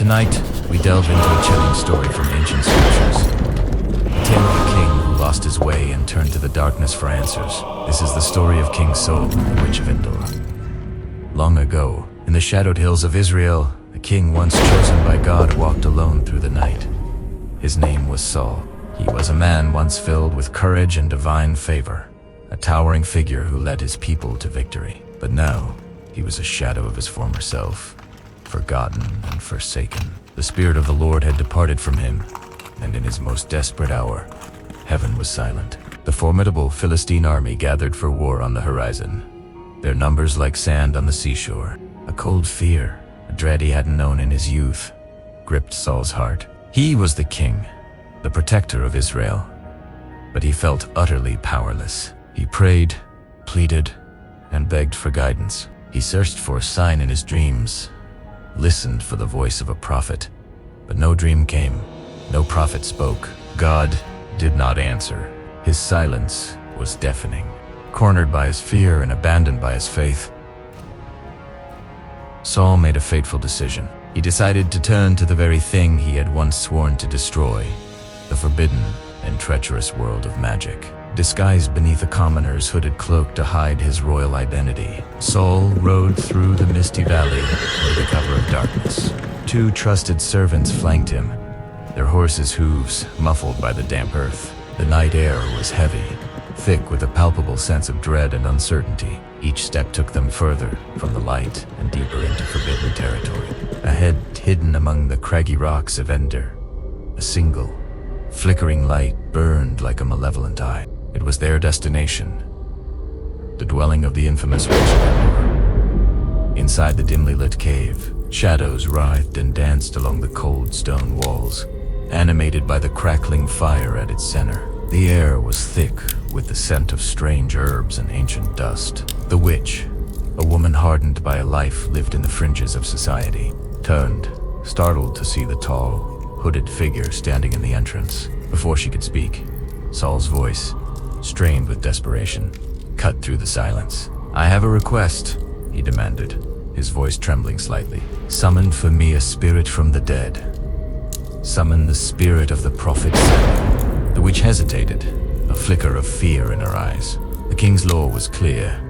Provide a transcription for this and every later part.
Tonight, we delve into a chilling story from ancient scriptures. A tale of a king who lost his way and turned to the darkness for answers. This is the story of King Saul, the Witch of Endor. Long ago, in the shadowed hills of Israel, a king once chosen by God walked alone through the night. His name was Saul. He was a man once filled with courage and divine favor, a towering figure who led his people to victory. But now, he was a shadow of his former self, forgotten and forsaken. The Spirit of the Lord had departed from him, and in his most desperate hour, heaven was silent. The formidable Philistine army gathered for war on the horizon, their numbers like sand on the seashore. A cold fear, a dread he hadn't known in his youth, gripped Saul's heart. He was the king, the protector of Israel, but he felt utterly powerless. He prayed, pleaded, and begged for guidance. He searched for a sign in his dreams, listened for the voice of a prophet, but no dream came, no prophet spoke. God did not answer. His silence was deafening. Cornered by his fear and abandoned by his faith, Saul made a fateful decision. He decided to turn to the very thing he had once sworn to destroy, the forbidden and treacherous world of magic. Disguised beneath a commoner's hooded cloak to hide his royal identity, Saul rode through the misty valley under the cover of darkness. Two trusted servants flanked him, their horses' hooves muffled by the damp earth. The night air was heavy, thick with a palpable sense of dread and uncertainty. Each step took them further from the light and deeper into forbidden territory. Ahead, hidden among the craggy rocks of Endor, a single, flickering light burned like a malevolent eye. It was their destination, the dwelling of the infamous Witch of Endor. Inside the dimly lit cave, shadows writhed and danced along the cold stone walls, animated by the crackling fire at its center. The air was thick with the scent of strange herbs and ancient dust. The witch, a woman hardened by a life lived in the fringes of society, turned, startled to see the tall, hooded figure standing in the entrance. Before she could speak, Saul's voice, strained with desperation, cut through the silence. "I have a request," he demanded, his voice trembling slightly. "Summon for me a spirit from the dead. Summon the spirit of the prophet Saul." The witch hesitated, a flicker of fear in her eyes. The king's law was clear.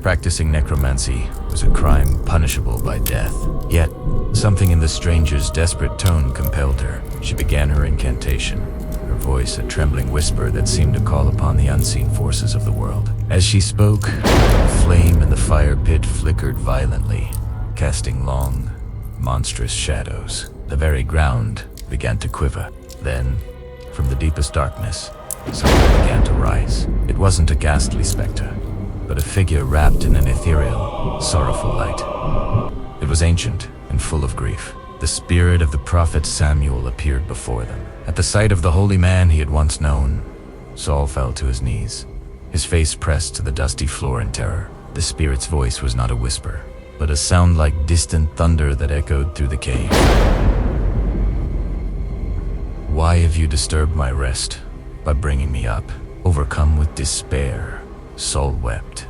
Practicing necromancy was a crime punishable by death. Yet, something in the stranger's desperate tone compelled her. She began her incantation, her voice a trembling whisper that seemed to call upon the unseen forces of the world. As she spoke, the flame in the fire pit flickered violently, casting long, monstrous shadows. The very ground began to quiver. Then, from the deepest darkness, something began to rise. It wasn't a ghastly specter, but a figure wrapped in an ethereal, sorrowful light. It was ancient and full of grief. The spirit of the prophet Samuel appeared before them. At the sight of the holy man he had once known, Saul fell to his knees, his face pressed to the dusty floor in terror. The spirit's voice was not a whisper, but a sound like distant thunder that echoed through the cave. "Why have you disturbed my rest by bringing me up?" Overcome with despair, Saul wept.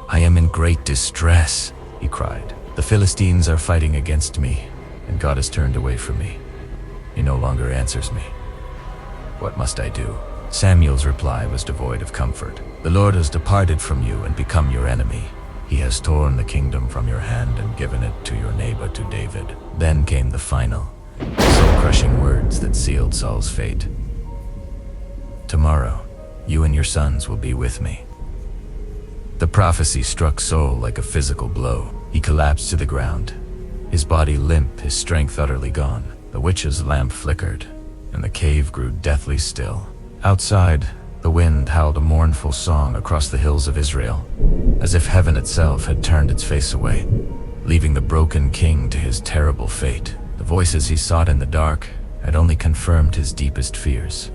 "I am in great distress," he cried. "The Philistines are fighting against me, and God has turned away from me. He no longer answers me. What must I do?" Samuel's reply was devoid of comfort. "The Lord has departed from you and become your enemy. He has torn the kingdom from your hand and given it to your neighbor, to David." Then came the final, soul-crushing words that sealed Saul's fate. "Tomorrow, you and your sons will be with me." The prophecy struck Saul like a physical blow. He collapsed to the ground, his body limp, his strength utterly gone. The witch's lamp flickered, and the cave grew deathly still. Outside, the wind howled a mournful song across the hills of Israel, as if heaven itself had turned its face away, leaving the broken king to his terrible fate. The voices he sought in the dark had only confirmed his deepest fears.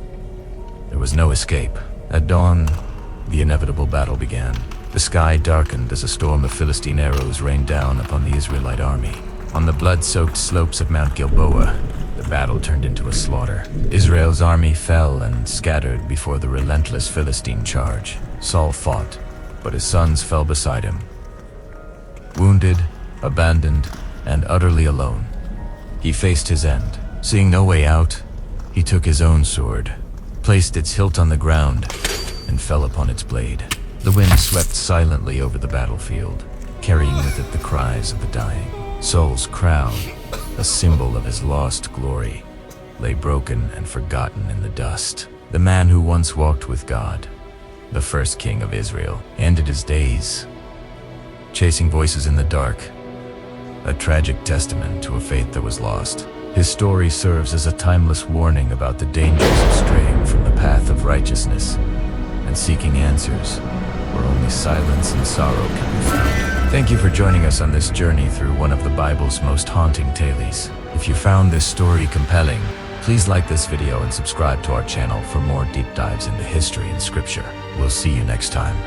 There was no escape. At dawn, the inevitable battle began. The sky darkened as a storm of Philistine arrows rained down upon the Israelite army. On the blood-soaked slopes of Mount Gilboa, the battle turned into a slaughter. Israel's army fell and scattered before the relentless Philistine charge. Saul fought, but his sons fell beside him. Wounded, abandoned, and utterly alone, He faced his end. Seeing no way out, he took his own sword, placed its hilt on the ground, and fell upon its blade. The wind swept silently over the battlefield, carrying with it the cries of the dying. Saul's crown, a symbol of his lost glory, lay broken and forgotten in the dust. The man who once walked with God, the first king of Israel, ended his days, chasing voices in the dark, a tragic testament to a faith that was lost. His story serves as a timeless warning about the dangers of straying from the path of righteousness and seeking answers where only silence and sorrow can be found. Thank you for joining us on this journey through one of the Bible's most haunting tales. If you found this story compelling, please like this video and subscribe to our channel for more deep dives into history and scripture. We'll see you next time.